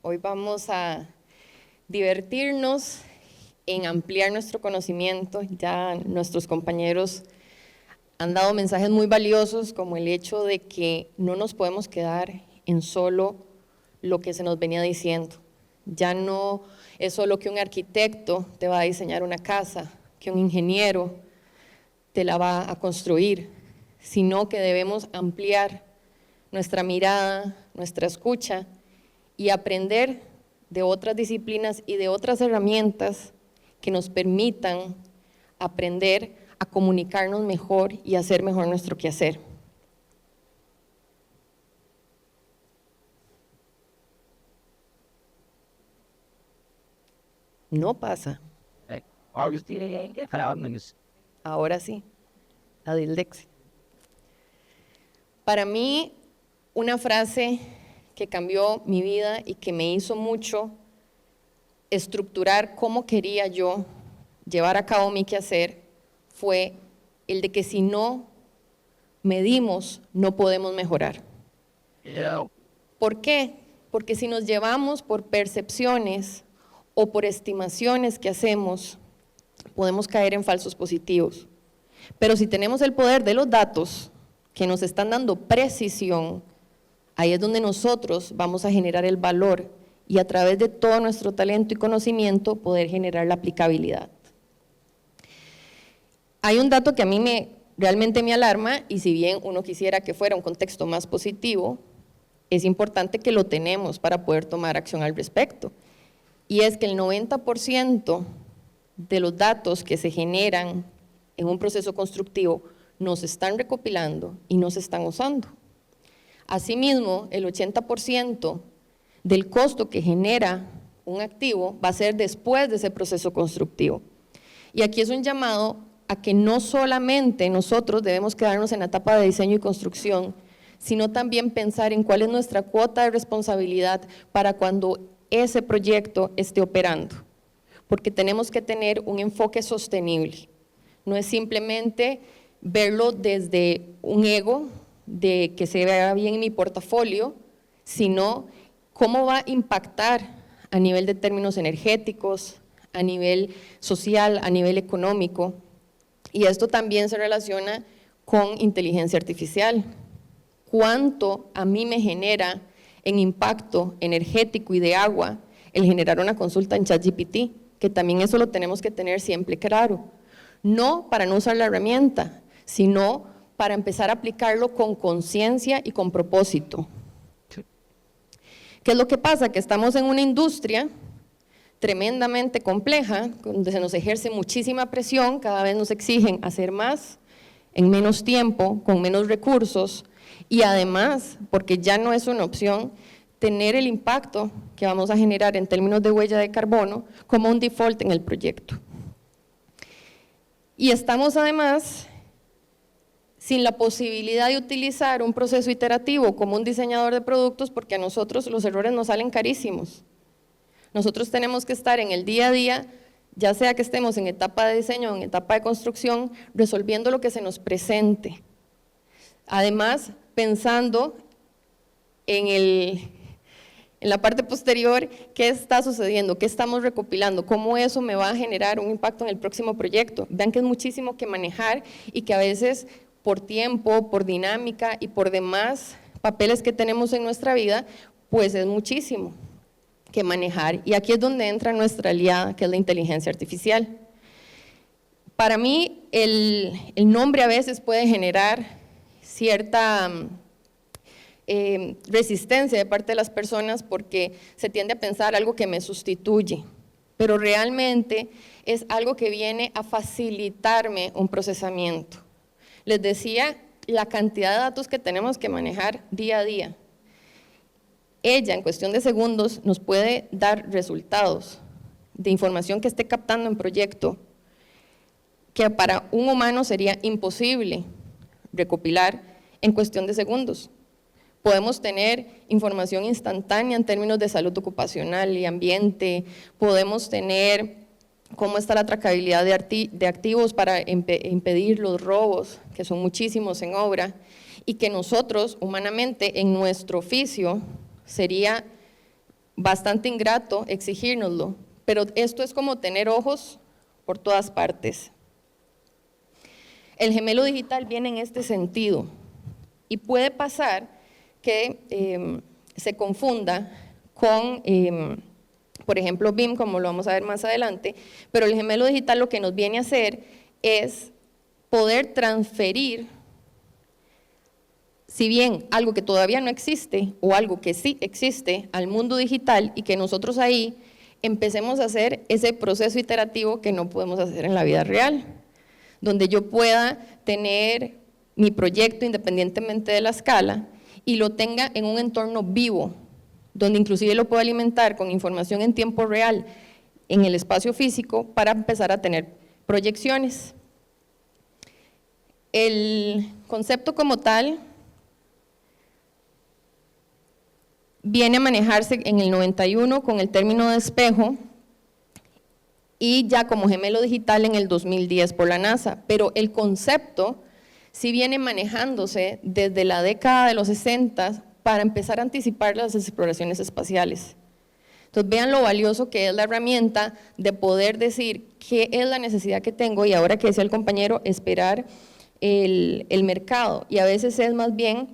Hoy vamos a divertirnos en ampliar nuestro conocimiento. Ya nuestros compañeros han dado mensajes muy valiosos, como el hecho de que no nos podemos quedar en solo lo que se nos venía diciendo. Ya no es solo que un arquitecto te va a diseñar una casa, que un ingeniero te la va a construir, sino que debemos ampliar nuestra mirada, nuestra escucha y aprender de otras disciplinas y de otras herramientas que nos permitan aprender a comunicarnos mejor y hacer mejor nuestro quehacer. No pasa. Ahora sí, la dislexia. Para mí, una frase que cambió mi vida y que me hizo mucho estructurar cómo quería yo llevar a cabo mi quehacer fue el de que si no medimos, no podemos mejorar. ¿Por qué? Porque si nos llevamos por percepciones o por estimaciones que hacemos, podemos caer en falsos positivos. Pero si tenemos el poder de los datos que nos están dando precisión, ahí es donde nosotros vamos a generar el valor y a través de todo nuestro talento y conocimiento poder generar la aplicabilidad. Hay un dato que a mí realmente me alarma, y si bien uno quisiera que fuera un contexto más positivo, es importante que lo tenemos para poder tomar acción al respecto. Y es que el 90% de los datos que se generan en un proceso constructivo nos están recopilando y no se están usando. Asimismo, el 80% del costo que genera un activo va a ser después de ese proceso constructivo. Y aquí es un llamado a que no solamente nosotros debemos quedarnos en la etapa de diseño y construcción, sino también pensar en cuál es nuestra cuota de responsabilidad para cuando ese proyecto esté operando, porque tenemos que tener un enfoque sostenible. No es simplemente verlo desde un ego de que se vea bien en mi portafolio, sino cómo va a impactar a nivel de términos energéticos, a nivel social, a nivel económico. Y esto también se relaciona con inteligencia artificial. ¿Cuánto a mí me genera en impacto energético y de agua el generar una consulta en ChatGPT? Que también eso lo tenemos que tener siempre claro. No para no usar la herramienta, sino para empezar a aplicarlo con conciencia y con propósito. ¿Qué es lo que pasa? Que estamos en una industria tremendamente compleja, donde se nos ejerce muchísima presión, cada vez nos exigen hacer más en menos tiempo, con menos recursos, y además, porque ya no es una opción, tener el impacto que vamos a generar en términos de huella de carbono como un default en el proyecto. Y estamos además sin la posibilidad de utilizar un proceso iterativo como un diseñador de productos, porque a nosotros los errores nos salen carísimos. Nosotros tenemos que estar en el día a día, ya sea que estemos en etapa de diseño o en etapa de construcción, resolviendo lo que se nos presente. Además, pensando en la parte posterior, qué está sucediendo, qué estamos recopilando, cómo eso me va a generar un impacto en el próximo proyecto. Vean que es muchísimo que manejar y que a veces por tiempo, por dinámica y por demás papeles que tenemos en nuestra vida, pues es muchísimo que manejar. Y aquí es donde entra nuestra aliada, que es la inteligencia artificial. Para mí, el nombre a veces puede generar cierta resistencia de parte de las personas porque se tiende a pensar algo que me sustituye, pero realmente es algo que viene a facilitarme un procesamiento. Les decía la cantidad de datos que tenemos que manejar día a día. Ella, en cuestión de segundos, nos puede dar resultados de información que esté captando en proyecto, que para un humano sería imposible recopilar en cuestión de segundos. Podemos tener información instantánea en términos de salud ocupacional y ambiente, podemos tener cómo está la atracabilidad de activos para impedir los robos, que son muchísimos en obra, y que nosotros, humanamente, en nuestro oficio, sería bastante ingrato exigírnoslo, pero esto es como tener ojos por todas partes. El gemelo digital viene en este sentido y puede pasar que se confunda con, por ejemplo, BIM, como lo vamos a ver más adelante, pero el gemelo digital lo que nos viene a hacer es poder transferir, si bien algo que todavía no existe o algo que sí existe al mundo digital y que nosotros ahí empecemos a hacer ese proceso iterativo que no podemos hacer en la vida real, donde yo pueda tener mi proyecto independientemente de la escala y lo tenga en un entorno vivo, donde inclusive lo puedo alimentar con información en tiempo real en el espacio físico para empezar a tener proyecciones. El concepto como tal viene a manejarse en el 91 con el término de espejo y ya como gemelo digital en el 2010 por la NASA, pero el concepto sí viene manejándose desde la década de los 60 para empezar a anticipar las exploraciones espaciales. Entonces vean lo valioso que es la herramienta de poder decir qué es la necesidad que tengo y ahora que decía el compañero, esperar el mercado, y a veces es más bien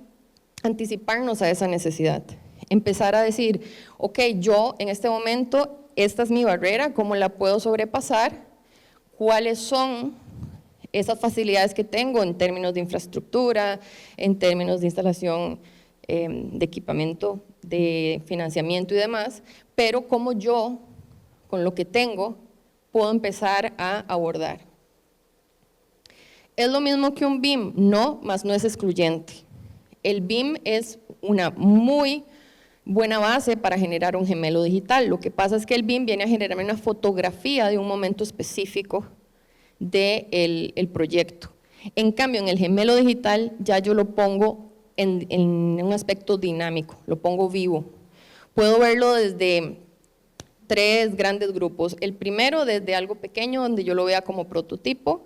anticiparnos a esa necesidad, empezar a decir, ok, yo en este momento, esta es mi barrera, ¿cómo la puedo sobrepasar? ¿Cuáles son esas facilidades que tengo en términos de infraestructura, en términos de instalación de equipamiento, de financiamiento y demás, pero cómo yo, con lo que tengo, puedo empezar a abordar? ¿Es lo mismo que un BIM? No, mas no es excluyente. El BIM es una muy buena base para generar un gemelo digital. Lo que pasa es que el BIM viene a generar una fotografía de un momento específico del proyecto. En cambio, en el gemelo digital ya yo lo pongo en un aspecto dinámico, lo pongo vivo. Puedo verlo desde tres grandes grupos. El primero, desde algo pequeño, donde yo lo vea como prototipo,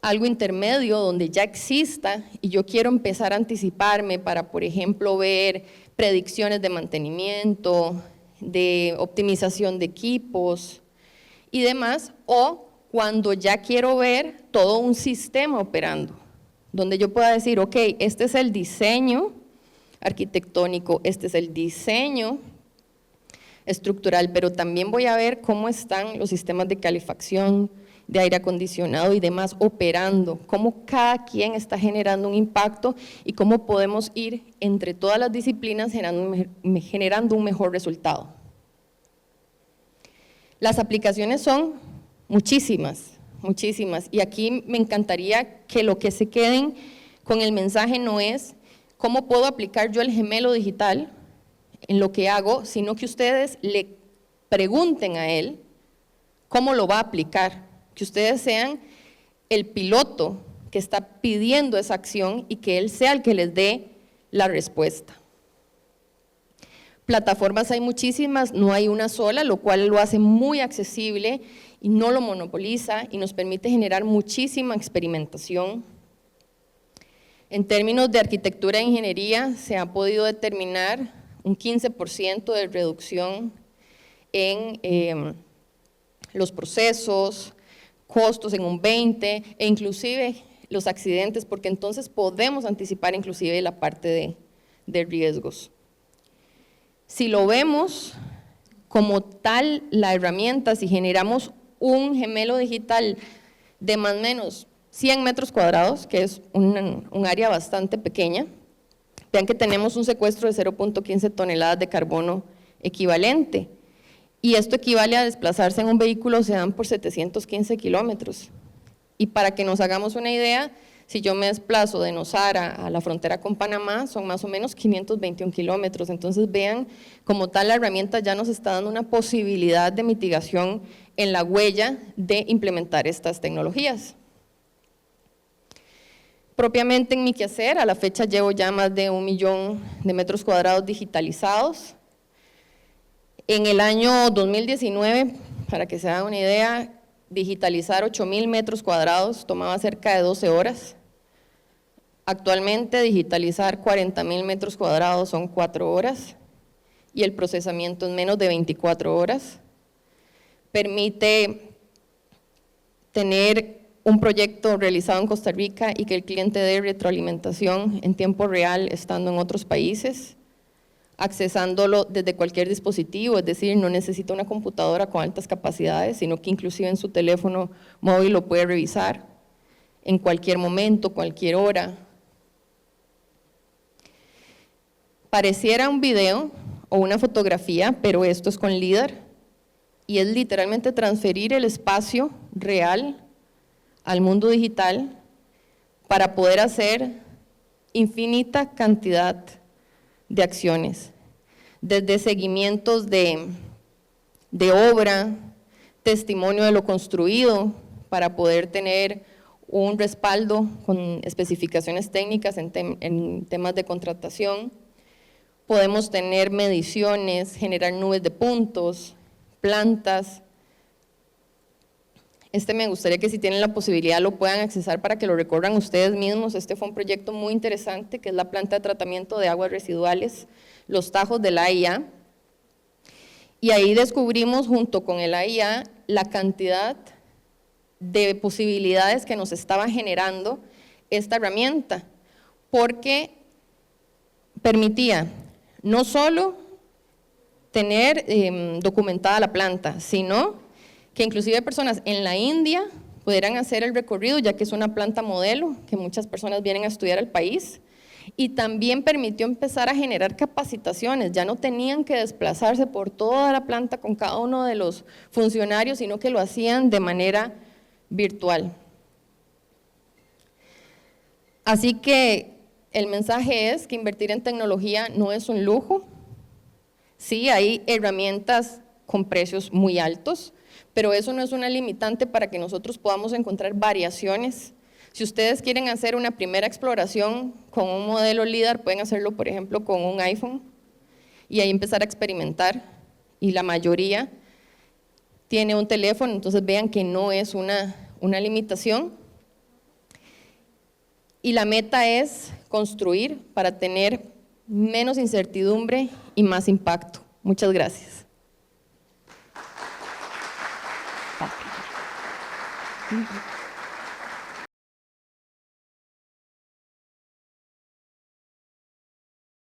algo intermedio donde ya exista y yo quiero empezar a anticiparme para, por ejemplo, ver predicciones de mantenimiento, de optimización de equipos y demás, o cuando ya quiero ver todo un sistema operando, donde yo pueda decir, ok, este es el diseño arquitectónico, este es el diseño estructural, pero también voy a ver cómo están los sistemas de calefacción, de aire acondicionado y demás operando, cómo cada quien está generando un impacto y cómo podemos ir entre todas las disciplinas generando un mejor resultado. Las aplicaciones son muchísimas, muchísimas, y aquí me encantaría que lo que se queden con el mensaje no es cómo puedo aplicar yo el gemelo digital en lo que hago, sino que ustedes le pregunten a él cómo lo va a aplicar, que ustedes sean el piloto que está pidiendo esa acción y que él sea el que les dé la respuesta. Plataformas hay muchísimas, no hay una sola, lo cual lo hace muy accesible y no lo monopoliza y nos permite generar muchísima experimentación. En términos de arquitectura e ingeniería, se ha podido determinar un 15% de reducción en los procesos, costos en un 20% e inclusive los accidentes, porque entonces podemos anticipar inclusive la parte de riesgos. Si lo vemos como tal la herramienta, si generamos un gemelo digital de más o menos 100 metros cuadrados, que es un área bastante pequeña, vean que tenemos un secuestro de 0.15 toneladas de carbono equivalente. Y esto equivale a desplazarse en un vehículo sedán por 715 kilómetros. Y para que nos hagamos una idea, si yo me desplazo de Nosara a la frontera con Panamá, son más o menos 521 kilómetros. Entonces vean, como tal la herramienta ya nos está dando una posibilidad de mitigación en la huella de implementar estas tecnologías. Propiamente en mi quehacer, a la fecha llevo ya más de 1 millón de metros cuadrados digitalizados. En el año 2019, para que se hagan una idea, digitalizar 8,000 metros cuadrados tomaba cerca de 12 horas. Actualmente digitalizar 40,000 metros cuadrados son 4 horas y el procesamiento en menos de 24 horas. Permite tener un proyecto realizado en Costa Rica y que el cliente dé retroalimentación en tiempo real estando en otros países, accesándolo desde cualquier dispositivo, es decir, no necesita una computadora con altas capacidades, sino que inclusive en su teléfono móvil lo puede revisar en cualquier momento, cualquier hora. Pareciera un video o una fotografía, pero esto es con LIDAR y es literalmente transferir el espacio real al mundo digital para poder hacer infinita cantidad de acciones, desde seguimientos de obra, testimonio de lo construido, para poder tener un respaldo con especificaciones técnicas en temas de contratación. Podemos tener mediciones, generar nubes de puntos, plantas. Me gustaría que si tienen la posibilidad lo puedan accesar para que lo recorran ustedes mismos. Este fue un proyecto muy interesante que es la planta de tratamiento de aguas residuales, Los Tajos de la AIA. Y ahí descubrimos junto con el AIA la cantidad de posibilidades que nos estaba generando esta herramienta, porque permitía no solo tener documentada la planta, sino que inclusive personas en la India pudieran hacer el recorrido, ya que es una planta modelo, que muchas personas vienen a estudiar al país, y también permitió empezar a generar capacitaciones, ya no tenían que desplazarse por toda la planta con cada uno de los funcionarios, sino que lo hacían de manera virtual. Así que el mensaje es que invertir en tecnología no es un lujo. Sí, hay herramientas con precios muy altos, pero eso no es una limitante para que nosotros podamos encontrar variaciones. Si ustedes quieren hacer una primera exploración con un modelo LIDAR, pueden hacerlo, por ejemplo, con un iPhone y ahí empezar a experimentar, y la mayoría tiene un teléfono, entonces vean que no es una limitación. Y la meta es construir para tener menos incertidumbre y más impacto. Muchas gracias. Thank you.